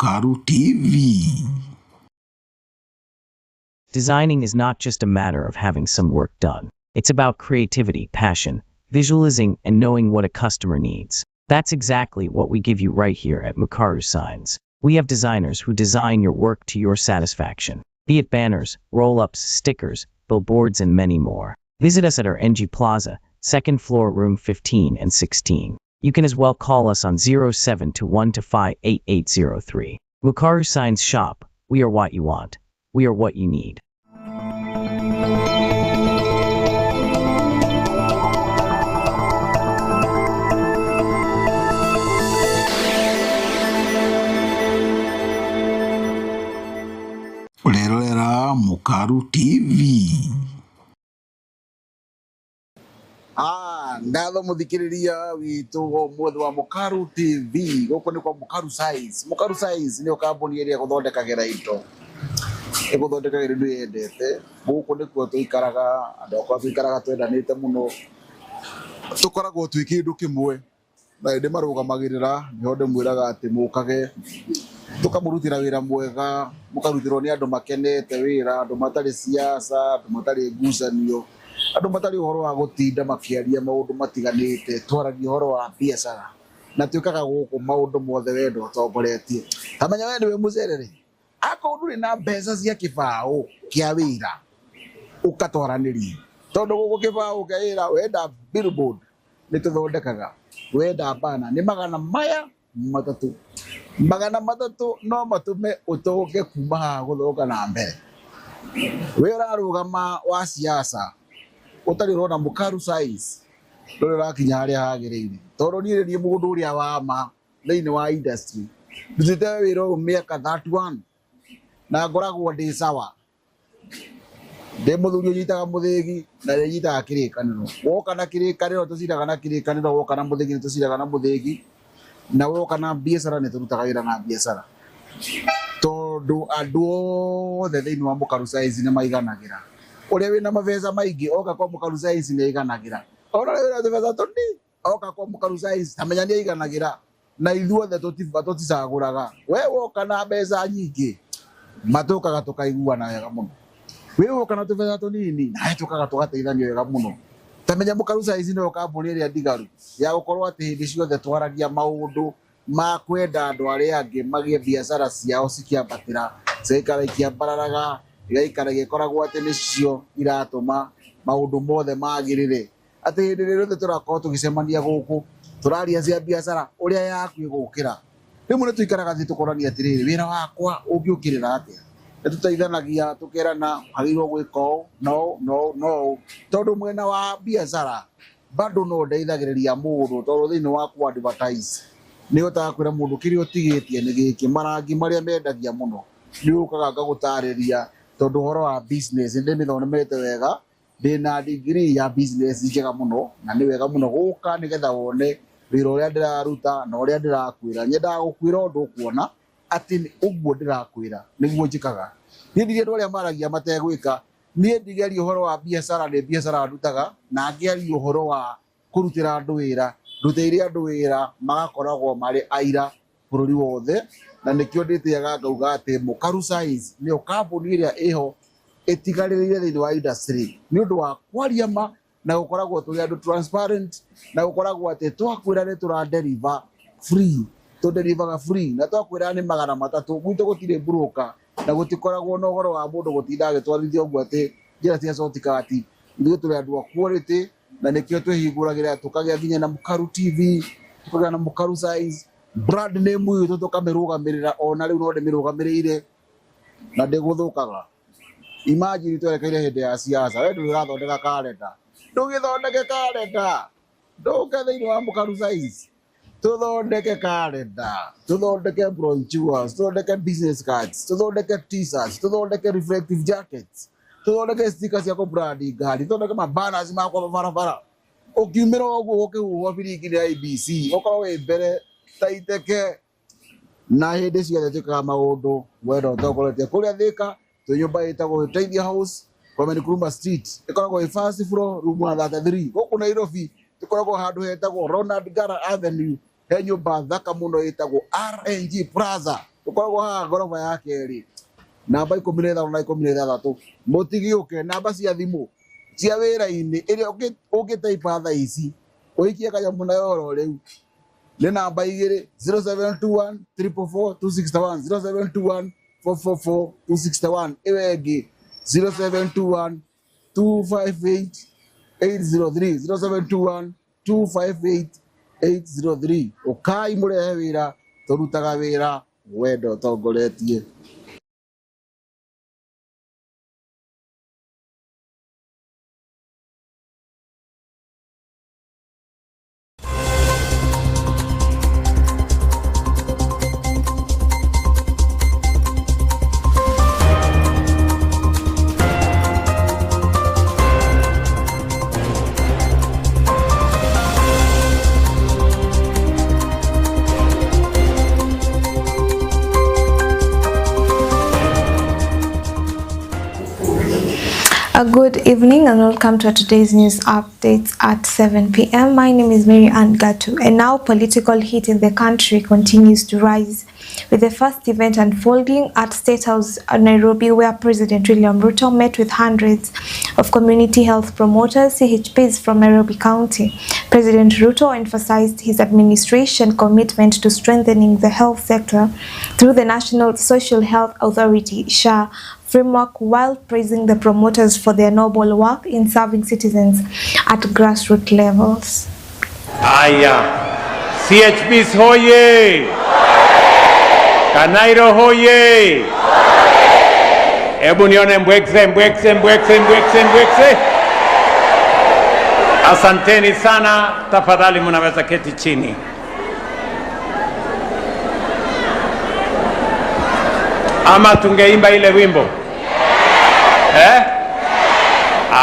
Mukaru TV. Designing is not just a matter of having some work done. It's about creativity, passion, visualizing, and knowing what a customer needs. That's exactly what we give you right here at Mukaru Signs. We have designers who design your work to your satisfaction, be it banners, roll-ups, stickers, billboards, and many more. Visit us at our NG Plaza, 2nd floor, room 15 and 16. You can as well call us on 0721258803. Mukaru Signs Shop. We are what you want. We are what you need. Urerorera Mukaru TV. Ngatho muthikiriria witu muthe wa Mukaru TV goko ni kwa Mukaru Signs. Mukaru Signs ni kambuni iria guthondekagira indo iguthondekagira indo yendete goko ni kuo tuikaraga andu akwa tuikaraga twendanite muno tukoragwo twi kindu kimwe na indi marugamagirira niho ndimwiraga ati mukage tukamurutira wira mwega mukarutirwo ni andu makenete wira andu matari siasa andu matari ngucanio andu matari uhoro wa gutinda makiaria maundu matiganite twaragia uhoro wa biacara na tuikaga guku maundu mothe wendo tongoretie tamenya wendo we mucerere ako nduri na mbeca cia kibao kia wira ukatwaraniria tondu guku kibao kia wira wenda billboard ni tuthondekaga wenda bana ni magana maya matatu no matume utoke kuma guthoka na mbere wira rugama wa siasa utari rona Mukaru Signs ndore rakinya haria hagirire tondu ni mundu uria wama thiini wa industry ndutite wira miaka 31 na ngoragwo ndi sawa ndi muthuri unyitaga muthigi na nyitaga kirikaniro woka na kirikaniro tuciraga na kirikaniro woka na muthigi tuciraga na muthigi na woka na biacara ni turutaga wira na biacara tondu andu othe thiini wa Mukaru Signs ni maiganagira uria wina mabeca maingi oka kwa Mukaru Signs ni iganagira ora wira tubeca tuni oka kwa Mukaru Signs tamenya ni iganagira na ithuothe tuticaguraga we woka na mbeca nyingi matukaga tukaiguana wega muno we woka na tubeca tunini na tukaga tugateithania wega muno tamenya Mukaru Signs ni kambuni iria ndigaru ya gukorwo ati hindi ciothe twaragia maundu ma kwenda andu aria angi magie biacara ciao cikiambatira cikara ikiambararaga igaikara gikoragwo ati nicio iratuma maundu mothe magirire ati hindi riothe turakorwo tugicemania guku turaria cia biacara uria yaku igukira rimwe tuikaraga thi tukorania atiriri wira wakwa ungiukirira atia tuteithanagia tukerana hagirwo gwika no tondu mwena wa biacara bado no ndeithagiriria mundu tondu thiini wa ku advertise ni hotaga kwira mundu kiri utigitie ni giki marangi maria mendagia muno ni ukaga ngagutariria tondu horo wa business ndi mithomete wega ndina degree ya business njega muno na ni wega muno guka nigetha wone wira uria ndiraruta na uria ndirakwira nyenda gukwira undu kuona ati uguo ndirakwira niguo njikaga ni ndirie andu aria maragia mategwika ni ndigeria uhoro wa biacara ni biacara ndutaga na ngeria uhoro wa kurutira andu wira nduteiria andu wira magakoragwo mari aira bururi wothe na nikio nditiaga ngauga ati Mukaru Signs ni kambuni iria iho itigaririire thiini wa industry ni undu wa kwaria ma na gukoragwo tuli andu transparent na gukoragwo ati twakwira ni tura deliver free to deliver free na twakwira ni magana matatu gwitu gutire broker na gutikoragwo no goro wa mundu gutinda agitwarithia uguo ati njira cia shortcut ithuĩ tuli andu a quality na nikio twihinguragira tukagia nginya na Mukaru TV tukagia na Mukaru Signs brand name yitu tukamirugamirira ona riu no ndimirugamirire na ndiguthukaga imagine twerekeire hindi ya siasa we ndurathondeka kalenda ndugithondeke kalenda nduke thiini wa Mukaru Signs tuthondeke kalenda tuthondeke brochures tuthondeke business cards tuthondeke t-shirts tuthondeke reflective jackets tuthondeke stickers cia brandi ngari tuthondeke mabanners ma kwa barabara ukiumira uguo ukihuhwo biringi ya IBC ukorwo wi mbere taiteke na hindi ciothe twikaga maundu wenda utongoretie kuria Thika twi nyumba itagwo Teithia House kwa Nkrumah Street ikoragwo i first floor room 133 guku Nairobi tukoragwo handu hetagwo Ronald Ngara Avenue he nyumba thaka muno itagwo RNG Plaza ukoragwo haha ngoroba ya keri namba 15 na 16 mutigiuke namba cia thimu cia wira-ini iria ungitaipa thaa ici uikie kanyamu nayo oro riu ni namba 2 0721 444 261 0721 444 261 iwe ingi 0721 258 803 0721 258 803 ukai murehe wira turutaga wira wendo tongoretie. A good evening and welcome to today's news updates at 7 p.m. My name is Mary Ann Gatu, and now political heat in the country continues to rise with the first event unfolding at State House Nairobi, where President William Ruto met with hundreds of community health promoters, CHPs from Nairobi County. President Ruto emphasized his administration commitment to strengthening the health sector through the National Social Health Authority (SHA) framework, while praising the promoters for their noble work in serving citizens at grassroots levels. Aya, CHPs hoye! Kanairo hoye! Hebu nione mbwekse. Asanteni sana, tafadhali mnaweza keti chini. Ama tungeimba ile wimbo?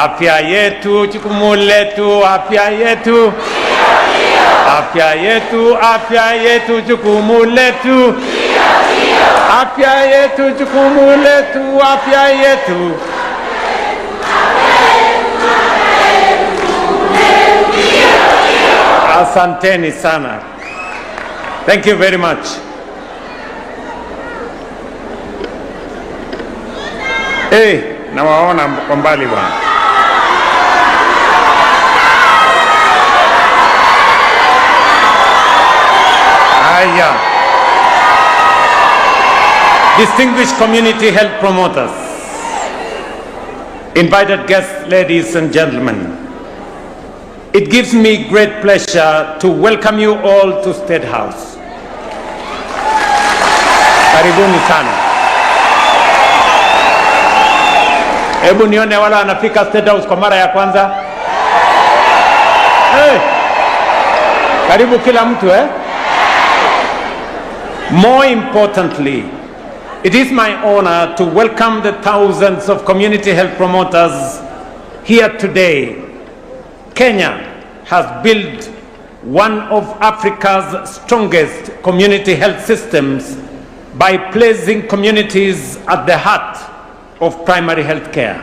Afya yetu jukumu letu, afya yetu. Afya yetu, afya yetu jukumu letu. Afya yetu jukumu letu, afya yetu. Asanteni sana. Thank you very much. Nawaona kwa mbali bwana. Haya. Distinguished community health promoters, invited guests, ladies and gentlemen, it gives me great pleasure to welcome you all to State House. Karibuni sana. Hebu nione wala anafika State House kwa mara ya kwanza. Karibu kila mtu More importantly, it is my honor to welcome the thousands of community health promoters here today. Kenya has built one of Africa's strongest community health systems by placing communities at the heart of primary health care.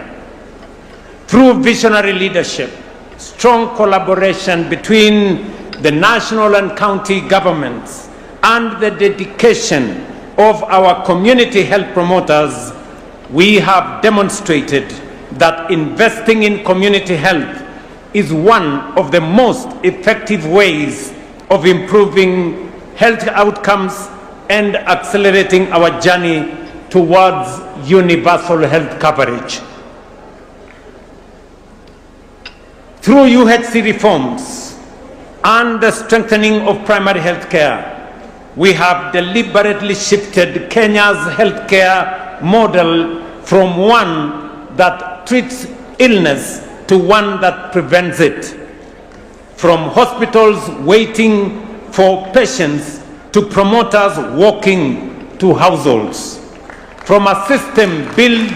Through visionary leadership, strong collaboration between the national and county governments, and the dedication of our community health promoters, we have demonstrated that investing in community health is one of the most effective ways of improving health outcomes and accelerating our journey towards universal health coverage. Through UHC reforms and the strengthening of primary health care, we have deliberately shifted Kenya's healthcare model from one that treats illness to one that prevents it. From hospitals waiting for patients to promoters walking to households. From a system built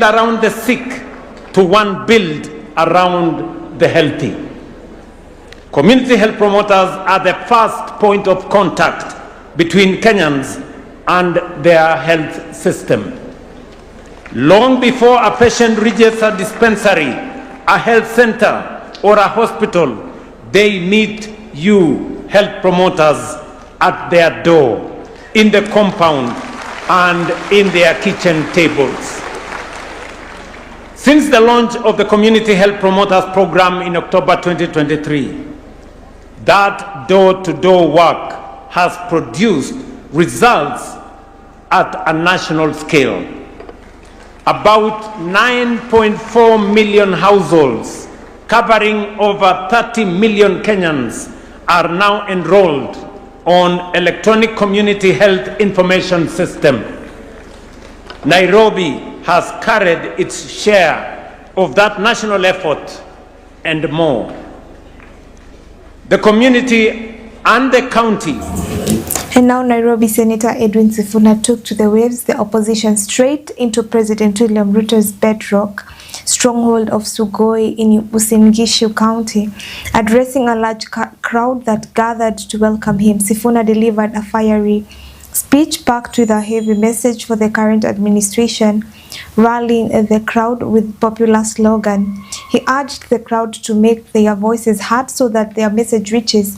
around the sick to one built around the healthy. Community health promoters are the first point of contact between Kenyans and their health system. Long before a patient reaches a dispensary, a health center, or a hospital, they meet you, health promoters, at their door, in the compound, and in their kitchen tables. Since the launch of the Community Health Promoters Program in October 2023, that door-to-door work has produced results at a national scale. About 9.4 million households, covering over 30 million Kenyans, are now enrolled on electronic community health information system. Nairobi has carried its share of that national effort and more. The community and the county. And now Nairobi Senator Edwin Sifuna took to the waves the opposition straight into President William Ruto's bedrock stronghold of Sugoi in Uasin Gishu County. Addressing a large crowd that gathered to welcome him, Sifuna delivered a fiery speech packed with a heavy message for the current administration, rallying the crowd with popular slogan. He urged the crowd to make their voices heard so that their message reaches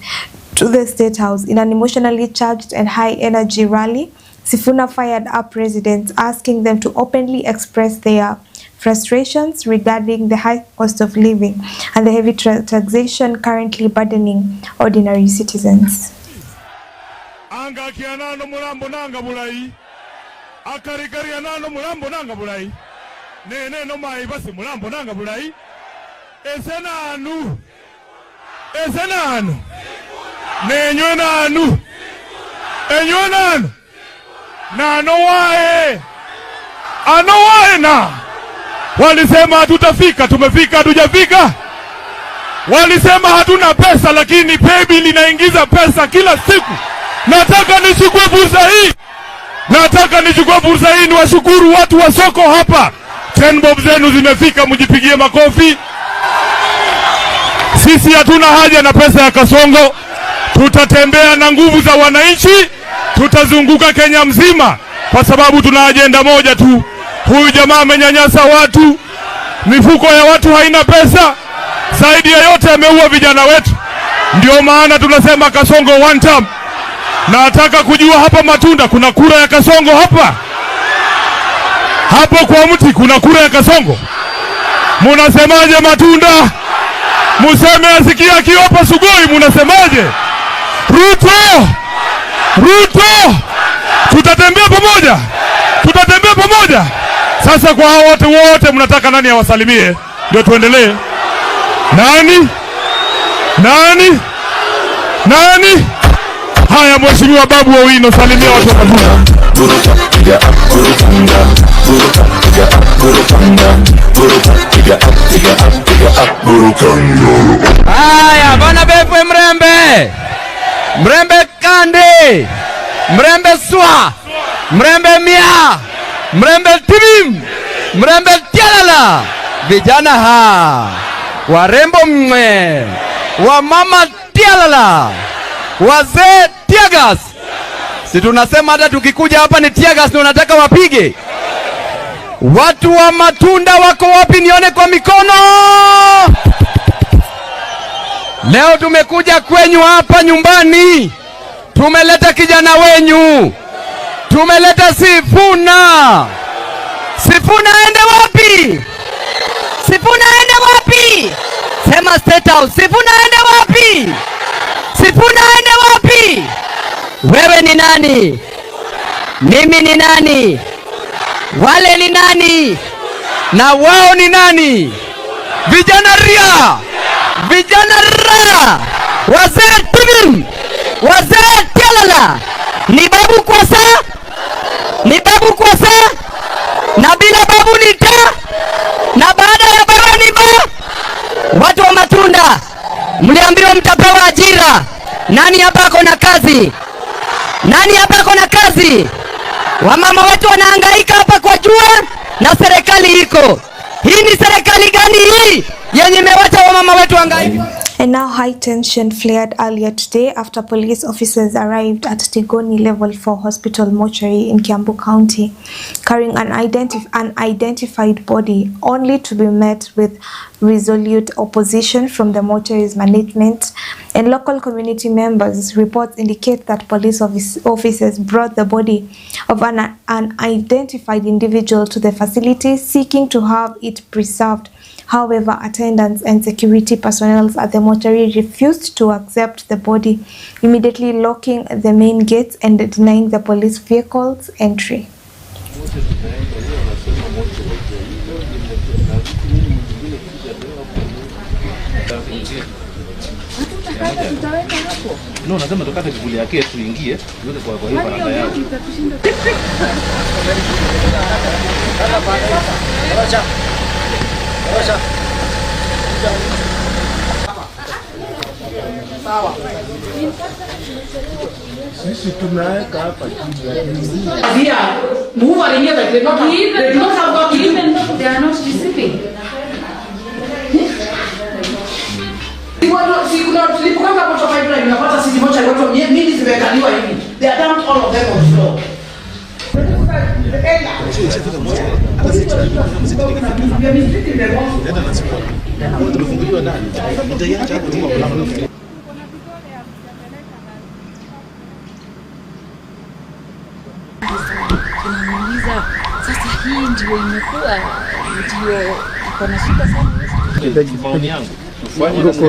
to the State House. In an emotionally charged and high-energy rally, Sifuna fired up residents, asking them to openly express their frustrations regarding the high cost of living and the heavy taxation currently burdening ordinary citizens. Anga kianano mulambo nanga bulai akarikari anano mulambo nanga bulai nene no mai basi mulambo nanga bulai esenanu nenywenanu enywenanu nano wae ano wae na walisema hatutafika, tumefika, hatujafika. Walisema hatuna pesa, lakini paybill inaingiza pesa kila siku. Nataka nichukue fursa hii niwashukuru watu wa soko hapa. 10 bob zenu zimefika, mjipigie makofi. Sisi hatuna haja na pesa ya Kasongo. Tutatembea na nguvu za wananchi, tutazunguka Kenya mzima kwa sababu tuna ajenda moja tu. Huyu jamaa amenyanyasa watu, mifuko ya watu haina pesa, zaidi ya yote ameua vijana wetu. Ndio maana tunasema Kasongo one term. Nataka kujua hapa Matunda kuna kura ya Kasongo hapa? Hapo kwa mti kuna kura ya Kasongo? Munasemaje Matunda? Museme asikia kiopa Sugoi, munasemaje? Ruto! Tutatembea pamoja. Sasa kwa hao wote mnataka nani awasalimie? Ndio tuendelee. Nani? Haya, Mheshimiwa Babu Owino, salimia watu wa Matunda. Haya, bana Bepwe Mrembe Kande, Mrembe Swa, Mrembe Mia, Mrembe Tibim, Mrembe Tialala, vijana warembo wa mama Tialala, wazee Tiagas. Si tunasema hata tukikuja hapa ni Tiagas ndio nataka wapige. Watu wa Matunda wako wapi? Nione kwa mikono. Leo tumekuja kwenyu hapa nyumbani. Tumeleta kijana wenyu. Tumeleta Sifuna. Sifuna aende wapi? Sema State House. Sifuna aende wapi? Wewe ni nani? Mimi ni nani? Wale ni nani? Na wao ni nani? Vijana ria, wazee Tibim, wazee Tialala, ni babu kwa saa, na bila babu ni ta, na baada ya baba ni ba. Watu wa Matunda, mliambiwa mtapewa ajira. Nani hapa ako na kazi? Wamama wetu wanahangaika hapa kwa jua na serikali iko. Hii ni serikali gani hii yenye imewacha wamama wetu hangaika? And now high tension flared earlier today after police officers arrived at Tigoni Level 4 Hospital mortuary in Kiambu County carrying an unidentified body, only to be met with resolute opposition from the mortuary's management and local community members. Reports indicate that police officers brought the body of an unidentified individual to the facility seeking to have it preserved. However, attendants and security personnel at the mortuary refused to accept the body, immediately locking the main gates and denying the police vehicles entry. No, nasema tukate kivuli yake tuingie yote kwa hiyo barabara yao. Sisi tunaweka hapa move are here that they do not have work even though they are not receiving. Tulipokanga hapo kwa Ibrahim unapata sisi moja watu mimi zimekaliwa hivi. They are down all of them on the floor. Tunamuuliza sasa, hii ndio imekuwa ndio iko na shida sana. Maoni yangu tufanye watu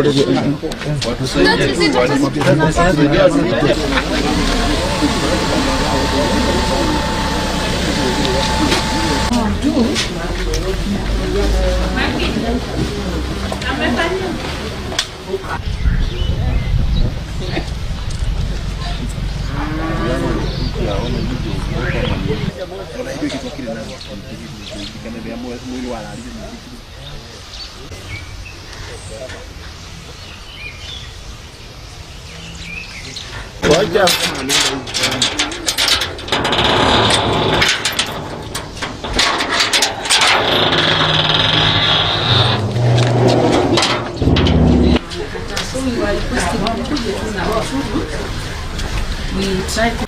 we try to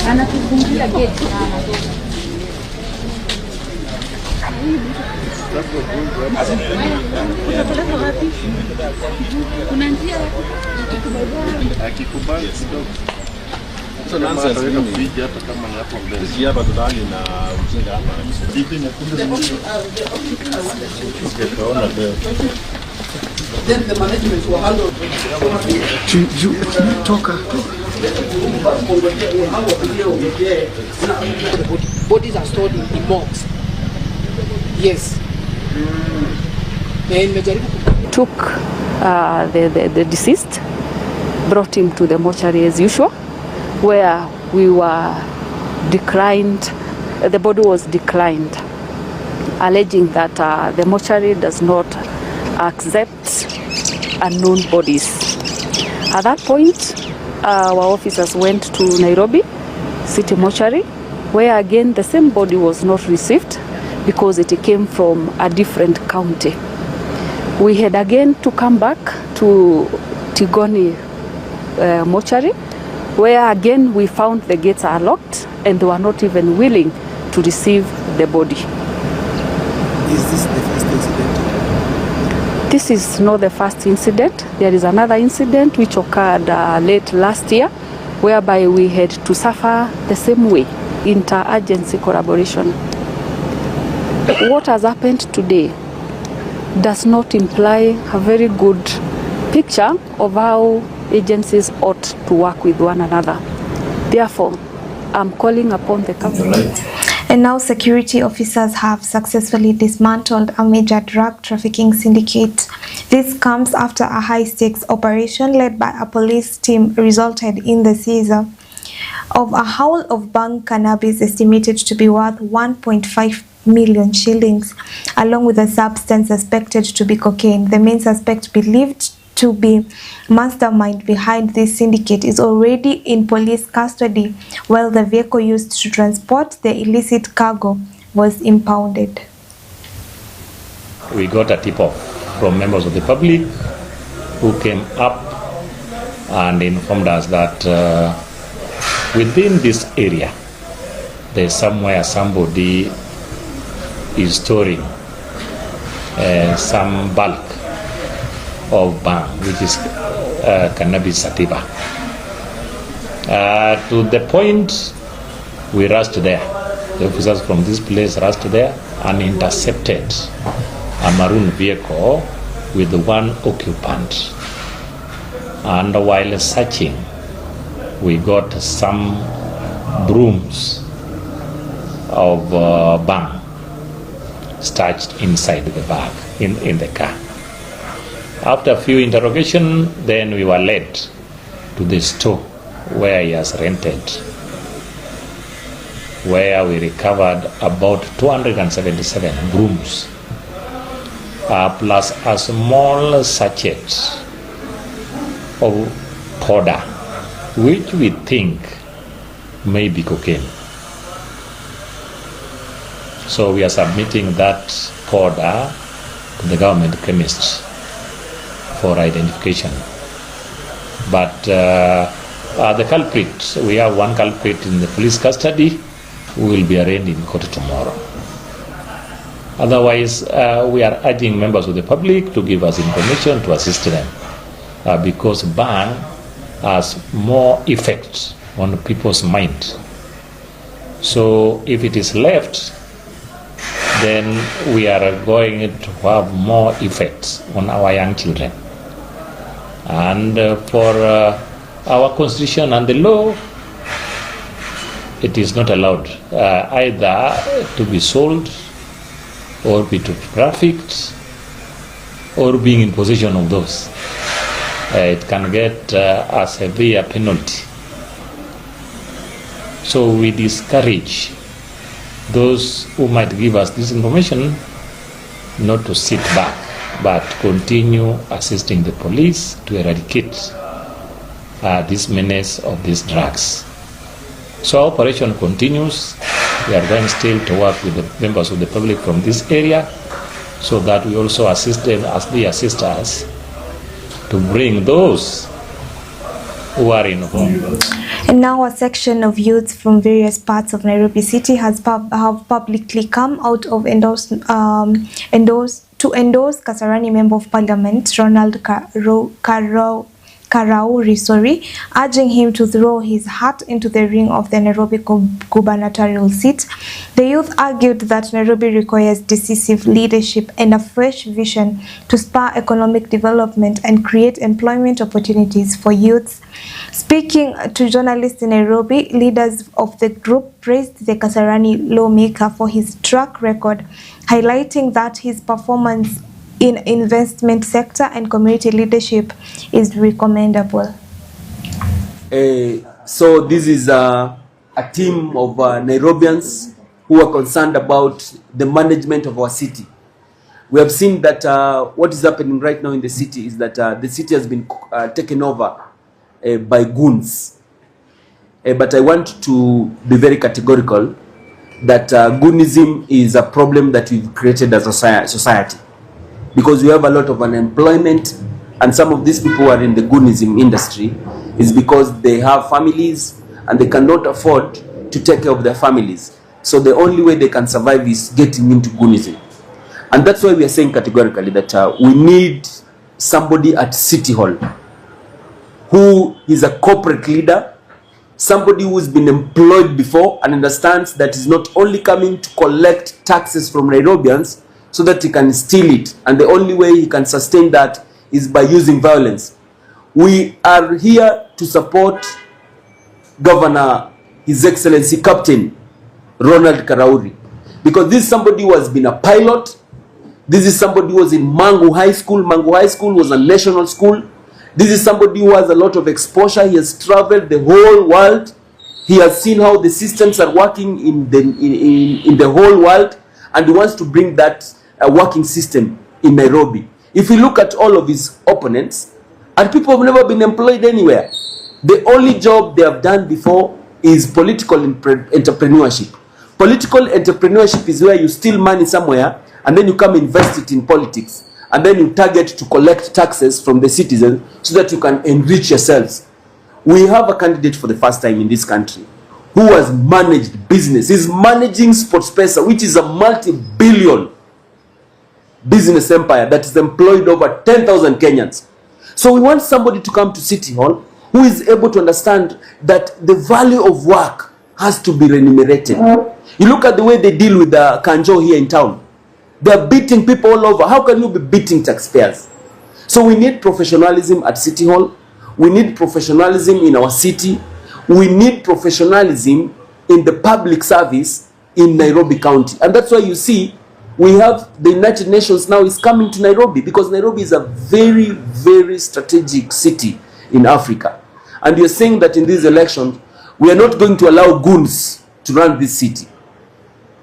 anatufungia gate kuna njia akikubali kidogo. Sasa naanza kuja hata kama ni hapo mbele. Sisi hapa tunali na mzinga hapa. Bibi nyekundu tunaona leo. Then the management will handle toka. bodies are stored in morgues. Yes. took the deceased, brought him to the mortuary as usual, where we were declined, the body was declined, alleging that the mortuary does not accept unknown bodies. At that point, our officers went to Nairobi City Mortuary, where again the same body was not received because it came from a different county. We had again to come back to Tigoni Mortuary, where again we found the gates are locked and they were not even willing to receive the body. Is this the first incident? This is not the first incident. There is another incident which occurred late last year, whereby we had to suffer the same way, inter-agency collaboration. What has happened today does not imply a very good picture of how agencies ought to work with one another. Therefore, I'm calling upon the government. And now security officers have successfully dismantled a major drug trafficking syndicate. This comes after a high-stakes operation led by a police team resulted in the seizure of a haul of bang cannabis estimated to be worth 1.5 million shillings, along with a substance suspected to be cocaine. The main suspect believed to be mastermind behind this syndicate is already in police custody, while the vehicle used to transport the illicit cargo was impounded. We got a tip-off from members of the public who came up and informed us that within this area, there's somewhere somebody is storing some bulk of bang, which is cannabis sativa. To the point, we rushed there. The officers from this place rushed there and intercepted a maroon vehicle with one occupant. And while searching, we got some brooms of bang stashed inside the bag in the car. After a few interrogation, then we were led to the store where he has rented, where we recovered about 277 brooms, plus a small sachet of powder, which we think may be cocaine. So we are submitting that powder to the government chemist for identification. But the culprit, we have one culprit in the police custody who will be arraigned in court tomorrow. Otherwise, we are urging members of the public to give us information to assist them, because bang has more effect on people's mind. So if it is left, then we are going to have more effects on our young children. And for our constitution and the law, it is not allowed either to be sold or be trafficked or being in possession of those. It can get a severe penalty. So we discourage those who might give us this information not to sit back, but continue assisting the police to eradicate this menace of these drugs. So our operation continues. We are going still to work with the members of the public from this area so that we also assist them as they assist us to bring those who are involved. And now a section of youths from various parts of Nairobi City have publicly come out of to endorse Kasarani Member of Parliament Ronald Karauri, urging him to throw his hat into the ring of the Nairobi gubernatorial seat. The youth argued that Nairobi requires decisive leadership and a fresh vision to spur economic development and create employment opportunities for youths. Speaking to journalists in Nairobi, leaders of the group praised the Kasarani lawmaker for his track record, highlighting that his performance in investment sector and community leadership is recommendable. So this is a team of Nairobians who are concerned about the management of our city. We have seen that what is happening right now in the city is that the city has been taken over by goons. But I want to be very categorical that goonism is a problem that we've created as a society, because we have a lot of unemployment, and some of these people who are in the goonism industry is because they have families and they cannot afford to take care of their families. So the only way they can survive is getting into goonism. And that's why we are saying categorically that we need somebody at City Hall who is a corporate leader, somebody who's been employed before and understands that he's not only coming to collect taxes from Nairobians so that he can steal it, and the only way he can sustain that is by using violence. We are here to support Governor, His Excellency Captain Ronald Karauri, because this is somebody who has been a pilot. This is somebody who was in Mangu High School. Mangu High School was a national school. This is somebody who has a lot of exposure. He has traveled the whole world. He has seen how the systems are working in the whole world, and he wants to bring that working system in Nairobi. If we look at all of his opponents, And people have never been employed anywhere. The only job they have done before is political entrepreneurship. Political entrepreneurship is where you steal money somewhere and then you come invest it in politics. And then you target to collect taxes from the citizens so that you can enrich yourselves. We have a candidate for the first time in this country who has managed business. He's managing Sportpesa, which is a multi-billion business empire that is employed over 10,000 Kenyans. So we want somebody to come to City Hall who is able to understand that the value of work has to be remunerated. You look at the way they deal with the Kanjo here in town. They're beating people all over. How can you be beating taxpayers? So we need professionalism at City Hall. We need professionalism in our city. We need professionalism in the public service in Nairobi County. And that's why you see we have the United Nations now is coming to Nairobi, because Nairobi is a very, very strategic city in Africa. And you're saying that in these elections, we are not going to allow goons to run this city.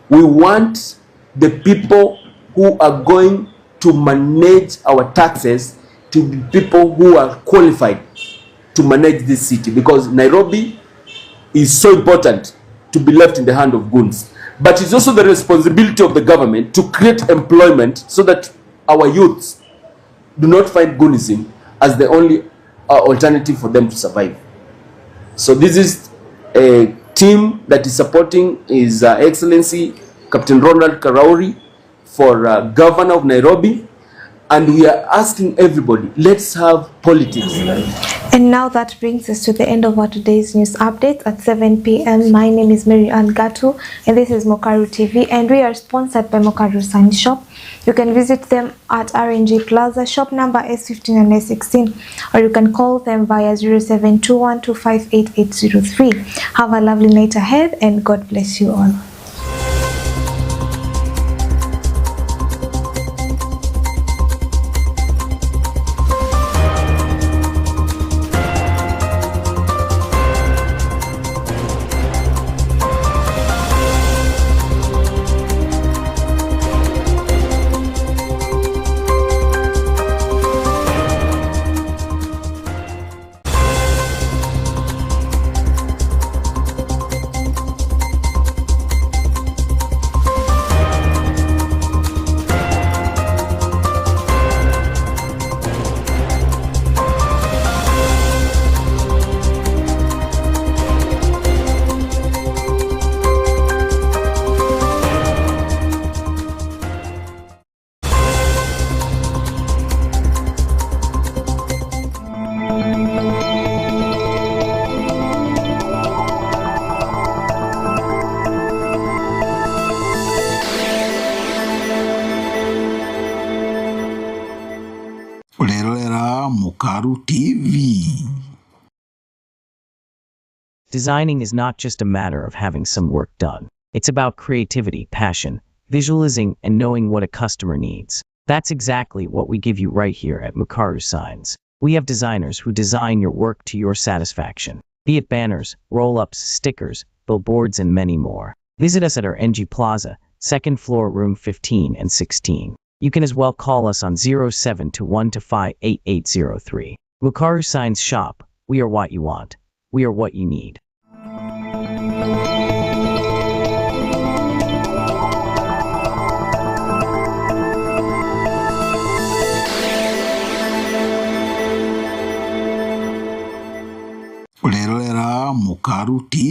We want the people who are going to manage our taxes to be people who are qualified to manage this city, because Nairobi is so important to be left in the hand of goons. But it's also the responsibility of the government to create employment so that our youths do not find goonism as the only alternative for them to survive. So this is a team that is supporting His Excellency Captain Ronald Karauri for Governor of Nairobi. And we are asking everybody, let's have politics. And now that brings us to the end of our today's news updates at 7 p.m. My name is Mary Ann Gatu, and this is Mokaru TV, and we are sponsored by Mokaru Science Shop. You can visit them at RNG Plaza, shop number S15 and S16, or you can call them via 0721258803. Have a lovely night ahead, and God bless you all. Mokaru TV. Designing is not just a matter of having some work done. It's about creativity, passion, visualizing, and knowing what a customer needs. That's exactly what we give you right here at Mokaru Signs. We have designers who design your work to your satisfaction, be it banners, roll-ups, stickers, billboards, and many more. Visit us at our NG Plaza, 2nd floor, room 15 and 16. You can as well call us on 0721258803. Mokaru Signs Shop. We are what you want. We are what you need. Mokaru TV.